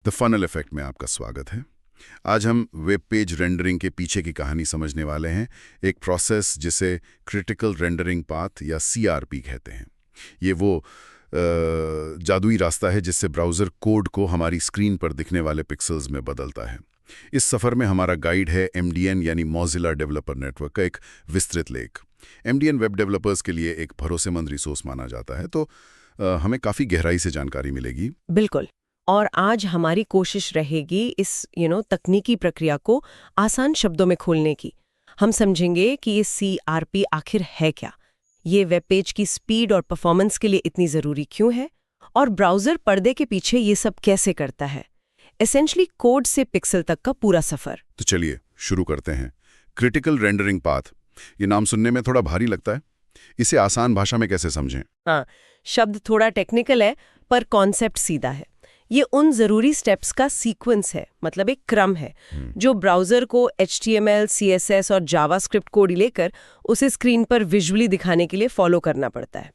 The funnel effect में आपका स्वागत है। आज हम वेब पेज रेंडरिंग के पीछे की कहानी समझने वाले हैं, एक प्रोसेस जिसे क्रिटिकल रेंडरिंग पाथ या CRP कहते हैं। ये वो जादुई रास्ता है जिससे ब्राउज़र कोड को हमारी स्क्रीन पर दिखने वाले पिक्सेल्स में बदलता है। इस सफ़र में हमारा गाइड है MDN यानी मोज़िला डेवलपर नेटवर्क का एक विस्तृत लेख। MDN वेब डेवलपर्स के लिए एक भरोसेमंद रिसोर्स माना जाता है, तो हमें काफ़ी गहराई से जानकारी मिलेगी। बिल्कुल। और आज हमारी कोशिश रहेगी इस तकनीकी प्रक्रिया को आसान शब्दों में खोलने की। हम समझेंगे कि ये CRP आखिर है क्या, ये वेब पेज की स्पीड और परफॉर्मेंस के लिए इतनी ज़रूरी क्यों है, और ब्राउज़र पर्दे के पीछे ये सब कैसे करता है। एसेंशली कोड से पिक्सल तक का पूरा सफ़र। तो चलिए शुरू करते हैं। क्रिटिकल रेंडरिंग पाथ, ये नाम सुनने में थोड़ा भारी लगता है, इसे आसान भाषा में कैसे समझें? हाँ, शब्द थोड़ा टेक्निकल है पर कॉन्सेप्ट सीधा है। ये उन ज़रूरी स्टेप्स का सीक्वेंस है, मतलब एक क्रम है जो ब्राउज़र को HTML, CSS और जावास्क्रिप्ट कोड लेकर उसे स्क्रीन पर विजुअली दिखाने के लिए फॉलो करना पड़ता है।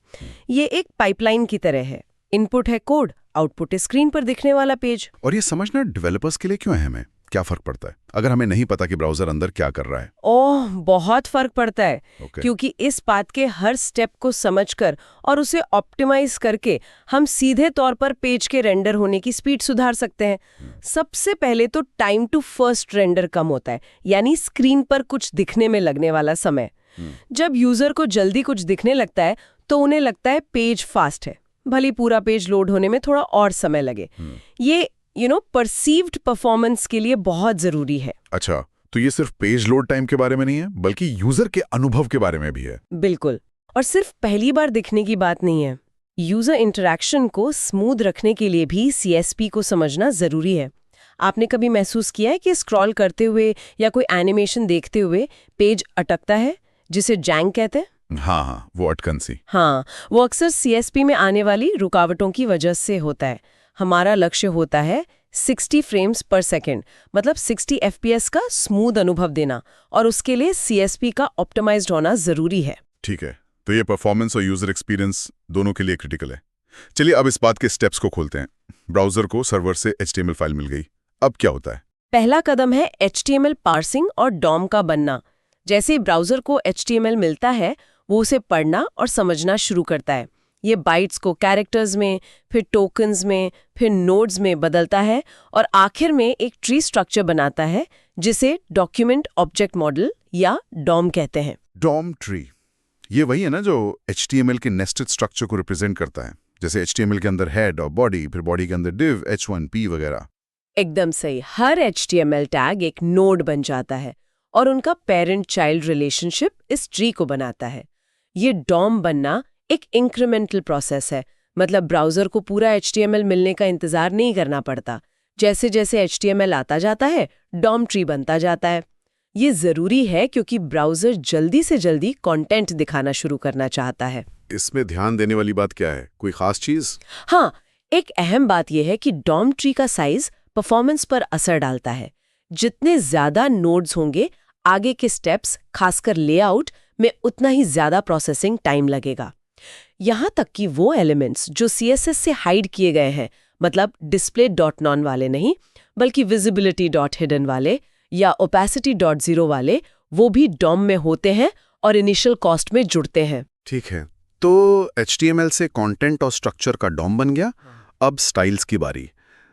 ये एक पाइपलाइन की तरह है। इनपुट है कोड, आउटपुट है स्क्रीन पर दिखने वाला पेज। और ये समझना डेवलपर्स के लिए क्यों अहम है? क्या फ़र्क पड़ता है अगर हमें नहीं पता कि ब्राउज़र अंदर क्या कर रहा है? ओह, बहुत फ़र्क पड़ता है। क्योंकि इस बात के हर स्टेप को समझकर और उसे ऑप्टिमाइज करके हम सीधे तौर पर पेज के रेंडर होने की स्पीड सुधार सकते हैं। सबसे पहले तो टाइम टू फर्स्ट रेंडर कम होता है, यानी स्क्रीन पर कुछ दिखने में लगने वाला समय। जब यूज़र को जल्दी कुछ दिखने लगता है तो उन्हें लगता है पेज फास्ट है, भले पूरा पेज लोड होने में थोड़ा और समय लगे। ये परसीव्ड परफॉर्मेंस के लिए बहुत जरूरी है। अच्छा, तो ये सिर्फ पेज लोड टाइम के बारे में नहीं है, बल्कि यूजर के अनुभव के बारे में भी है। बिल्कुल। और सिर्फ पहली बार दिखने की बात नहीं है। यूजर इंटरेक्शन को स्मूथ रखने के लिए भी CSP को समझना जरूरी है। आपने कभी महसूस किया है कि स्क्रॉल करते हुए या कोई एनिमेशन देखते हुए पेज अटकता है, जिसे जैंग कहते हैं? हाँ, वो अटकन सी। हाँ, वो अक्सर CSP में आने वाली रुकावटों की वजह से होता है। हमारा लक्ष्य होता है 60 फ्रेम्स पर सेकेंड, मतलब 60 FPS का स्मूथ अनुभव देना, और उसके लिए CSP का ऑप्टिमाइज्ड होना जरूरी है। ठीक है, तो ये परफॉर्मेंस और यूजर एक्सपीरियंस दोनों के लिए क्रिटिकल है। चलिए अब इस बात के स्टेप्स को खोलते हैं। ब्राउजर को सर्वर से HTML फाइल मिल गई, अब क्या होता है? पहला कदम है HTML पार्सिंग और DOM का बनना। जैसे ही ब्राउजर को HTML मिलता है, वो उसे पढ़ना और समझना शुरू करता है। ये बाइट्स को कैरेक्टर्स में, फिर टोकन्स में, फिर नोड्स में बदलता है और आखिर में एक ट्री स्ट्रक्चर बनाता है जिसे डॉक्यूमेंट ऑब्जेक्ट मॉडल या DOM कहते हैं। DOM ट्री, ये वही है ना जो HTML के नेस्टेड स्ट्रक्चर को रिप्रेजेंट करता है, जैसे HTML के अंदर हेड और बॉडी, फिर बॉडी के अंदर div, H1P वगैरह। एकदम सही। हर HTML टैग एक नोड बन जाता है और उनका पेरेंट चाइल्ड रिलेशनशिप इस ट्री को बनाता है। ये DOM बनना एक इंक्रीमेंटल प्रोसेस है, मतलब ब्राउज़र को पूरा HTML मिलने का इंतज़ार नहीं करना पड़ता। जैसे जैसे HTML आता जाता है, DOM ट्री बनता जाता है। ये ज़रूरी है क्योंकि ब्राउज़र जल्दी से जल्दी कंटेंट दिखाना शुरू करना चाहता है। इसमें ध्यान देने वाली बात क्या है, कोई खास चीज़? हाँ, एक अहम बात यह है कि DOM ट्री का साइज परफॉर्मेंस पर असर डालता है। जितने ज़्यादा नोड्स होंगे, आगे के स्टेप्स, खासकर लेआउट में उतना ही ज़्यादा प्रोसेसिंग टाइम लगेगा। यहाँ तक कि वो एलिमेंट्स जो CSS से हाइड किए गए हैं, मतलब display.non वाले नहीं, बल्कि visibility.hidden वाले या opacity.0 वाले, वो भी DOM में होते हैं और इनिशियल कॉस्ट में जुड़ते हैं। ठीक है, तो HTML से कंटेंट और स्ट्रक्चर का DOM बन गया। अब स्टाइल्स की बारी।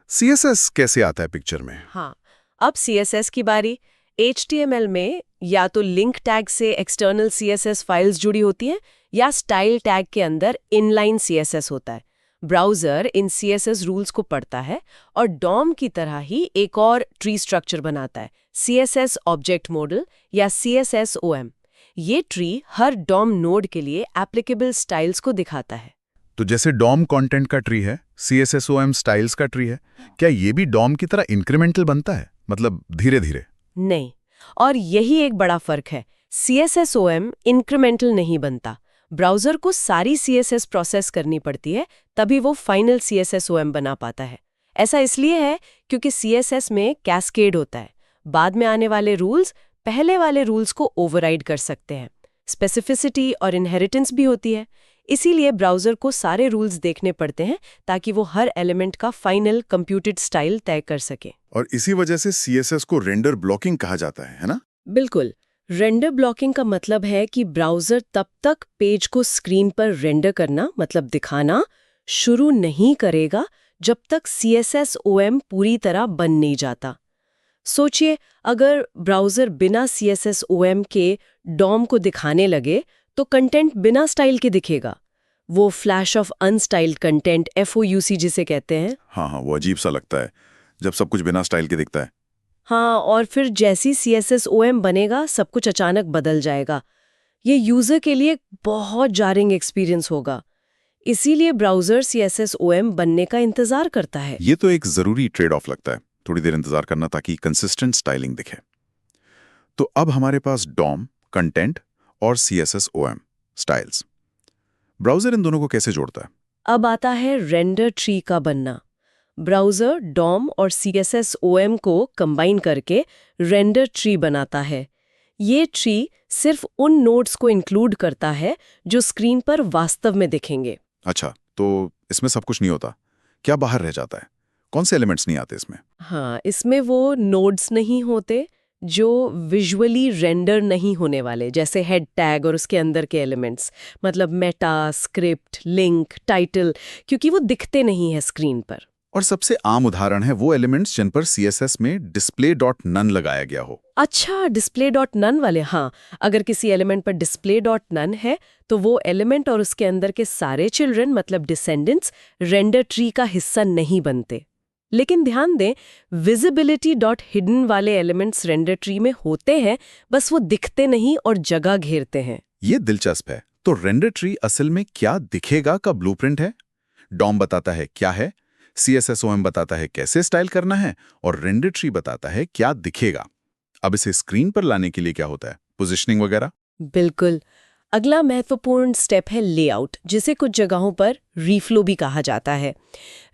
CSS कैसे आता है पिक्चर में? हाँ, अब CSS की बारी। HTML में या तो लिंक टैग से एक्सटर्नल CSS फाइल्स जुड़ी होती हैं या स्टाइल टैग के अंदर इनलाइन CSS होता है। ब्राउज़र इन CSS रूल्स को पढ़ता है और DOM की तरह ही एक और ट्री स्ट्रक्चर बनाता है, CSS ऑब्जेक्ट मॉडल या CSSOM। ये ट्री हर DOM नोड के लिए एप्लीकेबल स्टाइल्स को दिखाता है। तो जैसे DOM कंटेंट का ट्री है, CSSOM स्टाइल्स का ट्री है, क्या ये भी DOM की तरह इंक्रीमेंटल बनता है, मतलब धीरे धीरे? नहीं, और यही एक बड़ा फर्क है। CSSOM इंक्रीमेंटल नहीं बनता। ब्राउज़र को सारी CSS प्रोसेस करनी पड़ती है, तभी वो फाइनल CSSOM बना पाता है। ऐसा इसलिए है क्योंकि CSS में कैस्केड होता है। बाद में आने वाले रूल्स पहले वाले रूल्स को ओवरराइड कर सकते हैं। स्पेसिफिसिटी और इनहेरिटेंस भी होती है। इसीलिए ब्राउज़र को सारे रूल्स देखने पड़ते हैं ताकि वो हर एलिमेंट का फाइनल कंप्यूटेड स्टाइल तय कर सके। और इसी वजह से CSS को रेंडर ब्लॉकिंग कहा जाता है ना? बिल्कुल। रेंडर ब्लॉकिंग का मतलब है कि ब्राउज़र तब तक पेज को स्क्रीन पर रेंडर करना मतलब दिखाना शुरू नहीं करेगा जब तक CSS OM पूरी तरह बन नहीं जाता। सोचिए, अगर ब्राउज़र बिना CSS OM के DOM को दिखाने लगे तो कंटेंट बिना स्टाइल के दिखेगा। वो फ्लैश ऑफ अनस्टाइल्ड कंटेंट FOUC जिसे कहते हैं। हाँ, वो अजीब सा लगता है जब सब कुछ बिना स्टाइल के दिखता है। हाँ, और फिर जैसी CSS OM बनेगा सब कुछ अचानक बदल जाएगा। ये यूज़र के लिए बहुत जारिंग एक्सपीरियंस होगा। इसीलिए ब्राउज़र CSS OM बनने का इंतज़ार करता है। ये तो एक ज़रूरी ट्रेड ऑफ लगता है, थोड़ी देर इंतजार करना ताकि कंसिस्टेंट स्टाइलिंग दिखे। तो अब हमारे पास DOM, कंटेंट और CSS OM, स्टाइल्स। ब्राउज़र इन दोनों को कैसे जोड़ता है? अब आता है रेंडर ट्री का बनना। ब्राउज़र DOM और CSS OM को कंबाइन करके रेंडर ट्री बनाता है। ये ट्री सिर्फ उन नोड्स को इंक्लूड करता है जो स्क्रीन पर वास्तव में दिखेंगे। अच्छा, तो इसमें सब कुछ नहीं होता, क्या बाहर रह जाता है? कौन से एलिमेंट्स नहीं आते इसमें? हाँ, इसमें वो नोड्स नहीं होते जो विजुअली रेंडर नहीं होने वाले, जैसे हेड टैग और उसके अंदर के एलिमेंट्स, मतलब मेटा, स्क्रिप्ट, लिंक, टाइटल, क्योंकि वो दिखते नहीं है स्क्रीन पर। और सबसे आम उदाहरण है वो एलिमेंट्स जिन पर CSS में डिस्प्ले डॉट नन लगाया गया हो। अच्छा, डिस्प्ले डॉट नन वाले। हाँ, अगर किसी एलिमेंट पर डिस्प्ले डॉट नन है तो वो एलिमेंट और उसके अंदर के सारे चिल्ड्रन मतलब डिसेंडेंट्स रेंडर ट्री का हिस्सा नहीं बनते। लेकिन ध्यान दें, विजिबिलिटी डॉट हिडन वाले एलिमेंट्स रेंडर ट्री में होते हैं, बस वो दिखते नहीं और जगह घेरते हैं। ये दिलचस्प है। तो रेंडर ट्री असल में क्या दिखेगा का ब्लूप्रिंट है। DOM बताता है क्या है, CSS OM बताता है कैसे स्टाइल करना है, और रेंडर ट्री बताता है क्या दिखेगा। अब इसे स्क्रीन पर लाने के लिए क्या होता है? पोजिशनिंग वगैरह? बिल्कुल। अगला महत्वपूर्ण स्टेप है लेआउट, जिसे कुछ जगहों पर रीफ्लो भी कहा जाता है।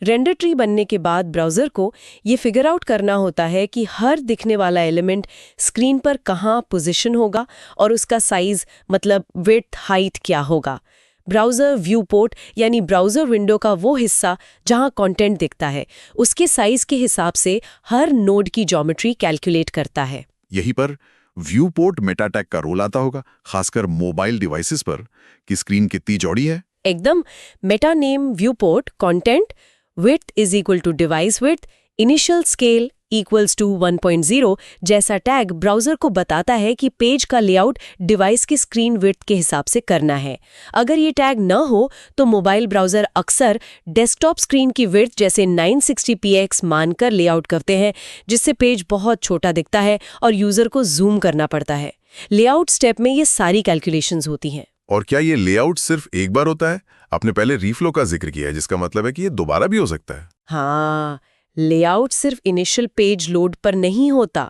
रेंडर ट्री बनने के बाद ब्राउज़र को ये फिगर आउट करना होता है कि हर दिखने वाला एलिमेंट स्क्रीन पर कहाँ पोजीशन होगा और उसका साइज मतलब विड्थ, हाइट क्या होगा। ब्राउज़र व्यू पोर्ट यानी ब्राउज़र विंडो का वो हिस्सा जहाँ कंटेंट दिखता है, उसके साइज के हिसाब से हर नोड की ज्योमेट्री कैलकुलेट करता है। यहीं पर व्यू पोर्ट मेटा टैग का रोल आता होगा, खासकर मोबाइल डिवाइसेस पर, कि स्क्रीन कितनी चौड़ी है। एकदम। Meta name viewport content width is equal to device width initial scale equals to 1.0 जैसा टैग ब्राउज़र को बताता है कि पेज का लेआउट डिवाइस की स्क्रीन विड्थ के हिसाब से करना है। अगर ये टैग न हो तो मोबाइल ब्राउज़र अक्सर डेस्कटॉप स्क्रीन की विड्थ जैसे 960px मानकर लेआउट करते हैं, जिससे पेज बहुत छोटा दिखता है और यूज़र को जूम करना पड़ता है। लेआउट स्टेप में ये सारी कैलकुलेशंस होती हैं। और क्या ये लेआउट सिर्फ एक बार होता है? आपने पहले रीफ्लो का जिक्र किया है, जिसका मतलब है कि ये दोबारा भी हो सकता है। हाँ, लेआउट सिर्फ इनिशियल पेज लोड पर नहीं होता,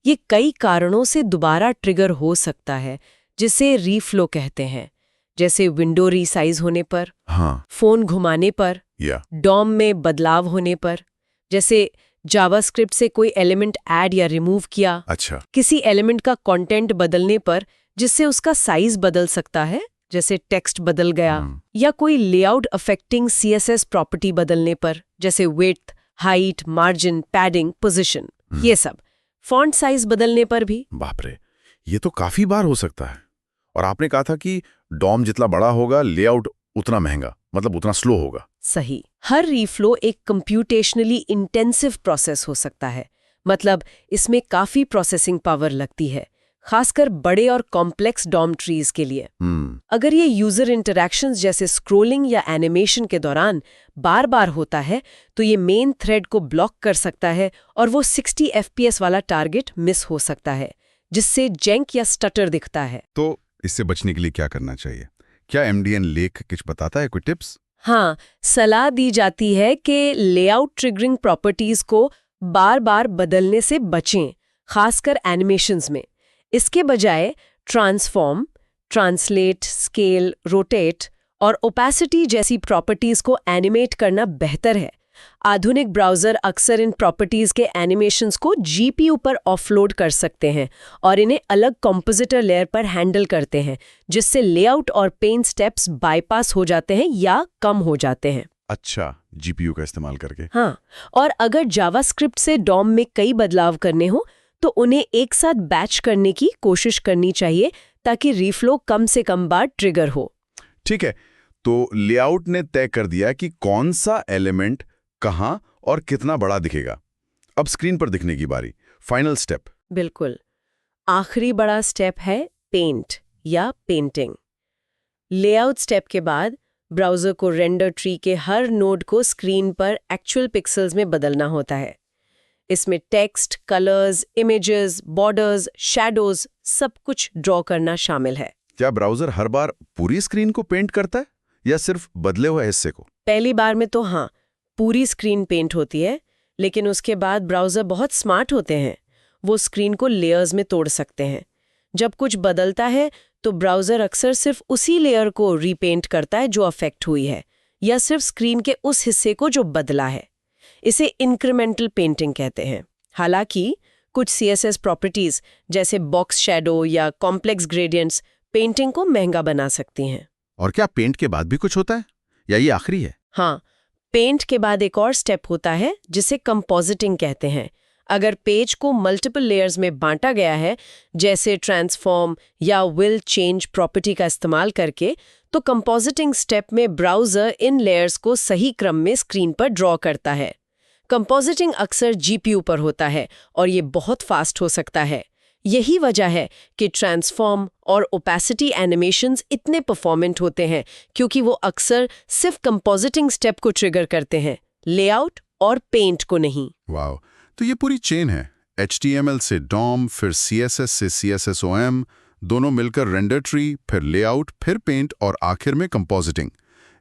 ये कई कारणों से दोबारा ट्रिगर हो सकता है, जिसे रीफ्लो कहते हैं। जैसे विंडो रीसाइज होने पर, हाँ, फोन घुमाने पर, या डॉम में बदलाव होने पर, जैसे जावास्क्रिप्ट से कोई एलिमेंट ऐड या रिमूव किया, अच्छा, किसी एलिमेंट का कंटेंट बदलने पर जिससे उसका साइज बदल सकता है, जैसे टेक्स्ट बदल गया, या कोई लेआउट अफेक्टिंग CSS प्रॉपर्टी बदलने पर, जैसे width, height, margin, padding, position, ये सब। फॉन्ट साइज बदलने पर भी। बाप रे, ये तो काफी बार हो सकता है। और आपने कहा था कि डॉम जितना बड़ा होगा, लेआउट उतना महंगा, मतलब उतना स्लो होगा। सही। हर रीफ्लो एक कंप्यूटेशनली इंटेंसिव प्रोसेस हो सकता है, मतलब इसमें काफी प्रोसेसिंग पावर लगती है, खासकर बड़े और कॉम्प्लेक्स डॉम ट्रीज के लिए। अगर ये यूजर इंटरैक्शंस जैसे स्क्रोलिंग या एनिमेशन के दौरान बार बार होता है तो ये मेन थ्रेड को ब्लॉक कर सकता है और वो 60 FPS वाला टारगेट मिस हो सकता है, जिससे जैंक या स्टटर दिखता है। तो इससे बचने के लिए क्या करना चाहिए? क्या MDN लेख कुछ बताता है, कोई टिप्स? हाँ, सलाह दी जाती है कि लेआउट ट्रिगरिंग प्रॉपर्टीज को बार बार बदलने से बचें, खासकर एनिमेशंस में। इसके बजाय ट्रांसफॉर्म, ट्रांसलेट, स्केल, रोटेट और ओपेसिटी जैसी प्रॉपर्टीज को एनिमेट करना बेहतर है, आधुनिक ब्राउज़र अक्सर इन प्रॉपर्टीज़ के एनिमेशंस को जीपीयू पर ऑफलोड कर सकते हैं और इन्हें अलग कंपोजिटर लेयर पर हैंडल करते हैं, जिससे लेआउट और पेंट स्टेप्स बाईपास हो जाते हैं या कम हो जाते हैं। अच्छा, जीपीयू का इस्तेमाल करके। हाँ, और अगर जावास्क्रिप्ट से डॉम में कई बदलाव करने हो तो उन्हें एक साथ बैच करने की कोशिश करनी चाहिए ताकि रीफ्लो कम से कम बार ट्रिगर हो। ठीक है, तो लेआउट ने तय कर दिया कि कौन सा एलिमेंट कहाँ और कितना बड़ा दिखेगा। अब स्क्रीन पर दिखने की बारी, फाइनल स्टेप। बिल्कुल, आखिरी बड़ा स्टेप है पेंट या पेंटिंग। लेआउट स्टेप के बाद ब्राउज़र को रेंडर ट्री के हर नोड को स्क्रीन पर एक्चुअल पिक्सेल्स में बदलना होता है। इसमें text, colours, images, borders, shadows सब कुछ ड्रॉ करना शामिल है। क्या ब्राउजर हर बार पूरी स्क्रीन को पेंट करता है या सिर्फ बदले हुए हिस्से को? पहली बार में तो हाँ, पूरी स्क्रीन पेंट होती है, लेकिन उसके बाद ब्राउज़र बहुत स्मार्ट होते हैं। वो स्क्रीन को लेयर्स में तोड़ सकते हैं। जब कुछ बदलता है तो ब्राउज़र अक्सर सिर्फ उसी लेयर को रीपेंट करता है जो अफेक्ट हुई है, या सिर्फ स्क्रीन के उस हिस्से को जो बदला है। इसे इंक्रीमेंटल पेंटिंग कहते हैं। हालांकि कुछ CSS प्रॉपर्टीज जैसे बॉक्स शैडो या कॉम्प्लेक्स ग्रेडियंट्स पेंटिंग को महंगा बना सकती हैं। और क्या पेंट के बाद भी कुछ होता है या ये आखिरी है? हाँ, पेंट के बाद एक और स्टेप होता है जिसे कंपोजिटिंग कहते हैं। अगर पेज को मल्टीपल लेयर्स में बांटा गया है, जैसे ट्रांसफॉर्म या विल चेंज प्रॉपर्टी का इस्तेमाल करके, तो कंपोजिटिंग स्टेप में ब्राउज़र इन लेयर्स को सही क्रम में स्क्रीन पर ड्रॉ करता है। कंपोजिटिंग अक्सर जीपीयू पर होता है और ये बहुत फास्ट हो सकता है। यही वजह है कि ट्रांसफॉर्म और ओपेसिटी एनिमेशंस इतने परफॉर्मेंट होते हैं, क्योंकि वो अक्सर सिर्फ कंपोजिटिंग स्टेप को ट्रिगर करते हैं, लेआउट और पेंट को नहीं। वाह, तो ये पूरी चेन है। HTML से DOM, फिर CSS से CSSOM, दोनों मिलकर रेंडर ट्री, फिर लेआउट, फिर पेंट और आखिर में कंपोजिटिंग।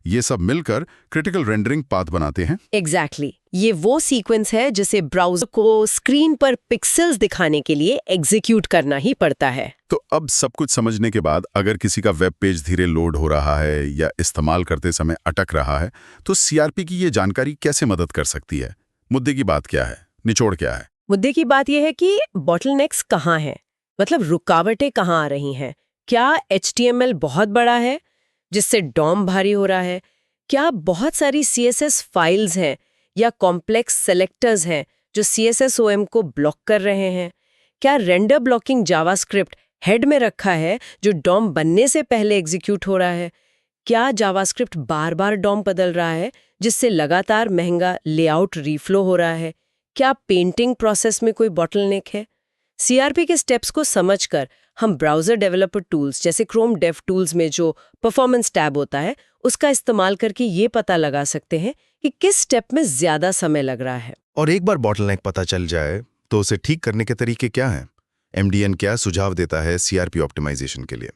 ये सब मिलकर क्रिटिकल रेंडरिंग पाथ बनाते हैं। एग्जैक्टली, ये वो सीक्वेंस है जिसे ब्राउज़र को स्क्रीन पर पिक्सेल्स दिखाने के लिए एग्जीक्यूट करना ही पड़ता है। तो अब सब कुछ समझने के बाद अगर किसी का वेब पेज धीरे लोड हो रहा है या इस्तेमाल करते समय अटक रहा है, तो CRP की ये जानकारी कैसे मदद कर सकती है? मुद्दे की बात क्या है? निचोड़ क्या है? मुद्दे की बात यह है कि बॉटलनेक्स कहाँ हैं, मतलब रुकावटें कहाँ आ रही हैं। क्या HTML बहुत बड़ा है जिससे DOM भारी हो रहा है? क्या बहुत सारी CSS फाइल्स हैं या कॉम्प्लेक्स सेलेक्टर्स हैं जो CSSOM को ब्लॉक कर रहे हैं? क्या रेंडर ब्लॉकिंग जावास्क्रिप्ट हेड में रखा है जो DOM बनने से पहले एग्जीक्यूट हो रहा है? क्या जावास्क्रिप्ट बार बार DOM बदल रहा है जिससे लगातार महंगा लेआउट रीफ्लो हो रहा है? क्या पेंटिंग प्रोसेस में कोई बॉटलनेक है? CRP के स्टेप्स को समझकर हम ब्राउज़र डेवलपर टूल्स जैसे क्रोम डेव टूल्स में जो परफॉर्मेंस टैब होता है, उसका इस्तेमाल करके ये पता लगा सकते हैं कि किस स्टेप में ज़्यादा समय लग रहा है। और एक बार बॉटलनेक पता चल जाए तो उसे ठीक करने के तरीके क्या हैं? MDN क्या सुझाव देता है CRP ऑप्टिमाइजेशन के लिए?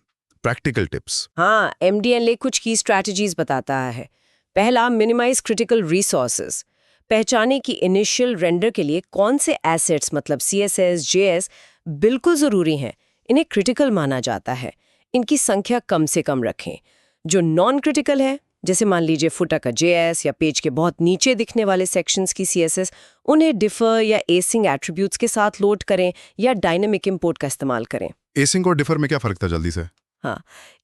Practical tips. हाँ, MDN कुछ की स्ट्रैटेजीज बताता है। पहला, मिनिमाइज क्रिटिकल रिसोर्सेज। पहचाने कि इनिशियल रेंडर के लिए कौन से एसेट्स मतलब CSS, JS बिल्कुल ज़रूरी हैं, इन्हें क्रिटिकल माना जाता है। इनकी संख्या कम से कम रखें। जो नॉन क्रिटिकल है, जैसे मान लीजिए फुटर का JS या पेज के बहुत नीचे दिखने वाले सेक्शंस की CSS, उन्हें डिफर या एसिंग एट्रीब्यूट्स के साथ लोड करें या डायनेमिक इंपोर्ट का इस्तेमाल करें। एसिंग और डिफर में क्या फर्क था जल्दी से? हाँ,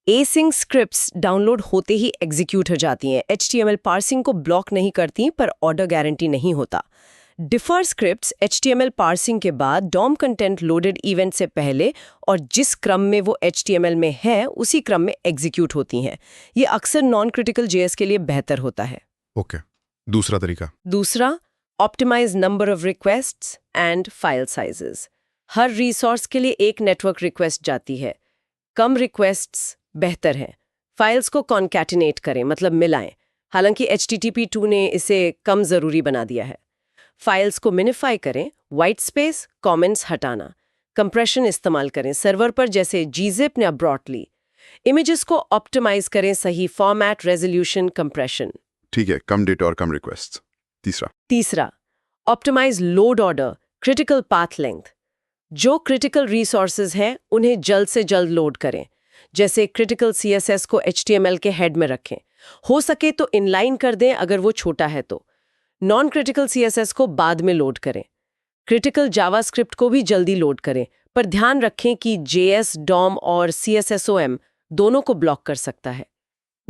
एसिंग स्क्रिप्ट्स डाउनलोड होते ही एग्जीक्यूट हो जाती हैं। HTML पार्सिंग को ब्लॉक नहीं करती, पर ऑर्डर गारंटी नहीं होता। डिफर स्क्रिप्ट्स HTML पार्सिंग के बाद DOM कंटेंट लोडेड इवेंट से पहले और जिस क्रम में वो HTML में है उसी क्रम में एग्जीक्यूट होती हैं। ये अक्सर नॉन क्रिटिकल JS के लिए बेहतर होता है। ओके, दूसरा तरीका? दूसरा, optimize number of requests and file sizes. हर रिसोर्स के लिए एक नेटवर्क रिक्वेस्ट जाती है। कम रिक्वेस्ट्स बेहतर है। फाइल्स को कॉन्कैटिनेट करें, मतलब मिलाएं। हालांकि HTTP2 ने इसे कम ज़रूरी बना दिया है। फाइल्स को मिनिफाई करें, वाइट स्पेस, कमेंट्स हटाना। कंप्रेशन इस्तेमाल करें सर्वर पर, जैसे gzip या ब्रॉटली। इमेजेस को ऑप्टिमाइज करें, सही फॉर्मेट, रेजोल्यूशन, कंप्रेशन। ठीक है, कम डेटा और कम रिक्वेस्ट। तीसरा, optimize load order, critical path length. जो क्रिटिकल रिसोर्सेज हैं उन्हें जल्द से जल्द लोड करें, जैसे क्रिटिकल CSS को HTML के हेड में रखें। हो सके तो इनलाइन कर दें अगर वो छोटा है तो। नॉन क्रिटिकल CSS को बाद में लोड करें। क्रिटिकल जावास्क्रिप्ट को भी जल्दी लोड करें, पर ध्यान रखें कि JS, DOM और CSSOM दोनों को ब्लॉक कर सकता है।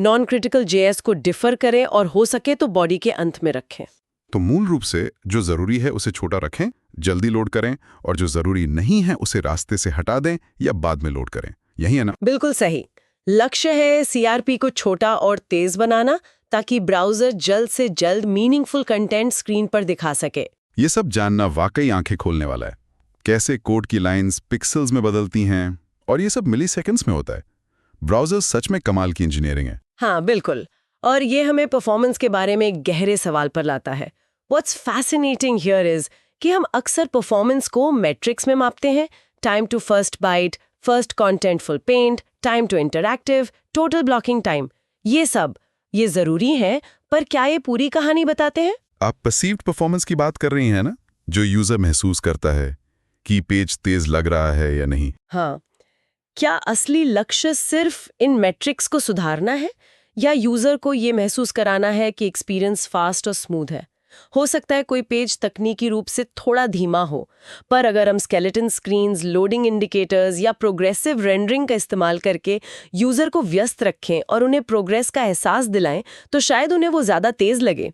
नॉन क्रिटिकल JS को डिफर करें और हो सके तो बॉडी के अंत में रखें। तो मूल रूप से जो जरूरी है उसे छोटा रखें, जल्दी लोड करें, और जो जरूरी नहीं है उसे रास्ते से हटा दें या बाद में लोड करें। यही है ना? बिल्कुल सही। लक्ष्य है CRP को छोटा और तेज बनाना, ताकि ब्राउजर जल्द से जल्द मीनिंगफुल कंटेंट स्क्रीन पर दिखा सके। ये सब जानना वाकई आंखें खोलने वाला है। कैसे कोड की लाइंस पिक्सेल्स में बदलती हैं, और ये सब मिलीसेकंड्स में होता है। ब्राउजर सच में कमाल की इंजीनियरिंग है। हाँ, बिल्कुल। और ये हमें परफॉर्मेंस के बारे में एक गहरे सवाल पर लाता है। What's fascinating here is कि हम अक्सर परफॉर्मेंस को मैट्रिक्स में मापते हैं। Time to first byte, first contentful paint, time to interactive, total blocking time. ये जरूरी है, पर क्या ये पूरी कहानी बताते हैं? आप परसीव्ड परफॉर्मेंस की बात कर रही हैं ना, जो यूजर महसूस करता है कि पेज तेज लग रहा है या नहीं। हाँ, क्या असली लक्ष्य सिर्फ इन मैट्रिक्स को सुधारना है, या यूजर को ये महसूस कराना है कि एक्सपीरियंस फास्ट और स्मूथ है? हो सकता है कोई पेज तकनीकी रूप से थोड़ा धीमा हो, पर अगर हम स्केलेटन स्क्रीन्स, लोडिंग इंडिकेटर्स या प्रोग्रेसिव रेंडरिंग का इस्तेमाल करके यूजर को व्यस्त रखें और उन्हें प्रोग्रेस का एहसास दिलाएं, तो शायद उन्हें वो ज्यादा तेज लगे।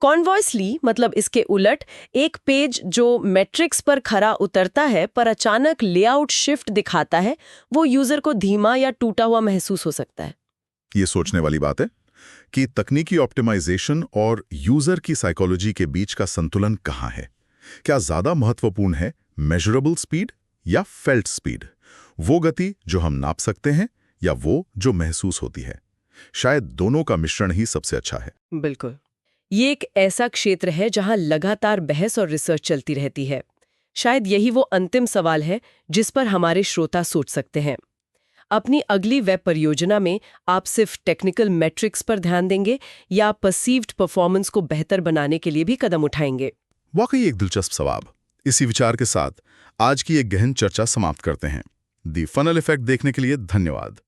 कॉन्वॉइसली, मतलब इसके उलट, एक पेज जो मैट्रिक्स पर खरा उतरता है पर अचानक लेआउट शिफ्ट दिखाता है, वो यूजर को धीमा या टूटा हुआ महसूस हो सकता है। ये सोचने वाली बात है कि तकनीकी ऑप्टिमाइजेशन और यूजर की साइकोलॉजी के बीच का संतुलन कहाँ है। क्या ज्यादा महत्वपूर्ण है मेजरेबल स्पीड या फेल्ट स्पीड, वो गति जो हम नाप सकते हैं या वो जो महसूस होती है? शायद दोनों का मिश्रण ही सबसे अच्छा है। बिल्कुल। ये एक ऐसा क्षेत्र है जहां लगातार बहस और रिसर्च चलती रहती है। शायद यही वो अंतिम सवाल है जिस पर हमारे श्रोता सोच सकते हैं। अपनी अगली वेब परियोजना में आप सिर्फ टेक्निकल मैट्रिक्स पर ध्यान देंगे या परसीव्ड परफॉर्मेंस को बेहतर बनाने के लिए भी कदम उठाएंगे? वाकई एक दिलचस्प सवाल। इसी विचार के साथ आज की एक गहन चर्चा समाप्त करते हैं। दी फनल इफेक्ट देखने के लिए धन्यवाद।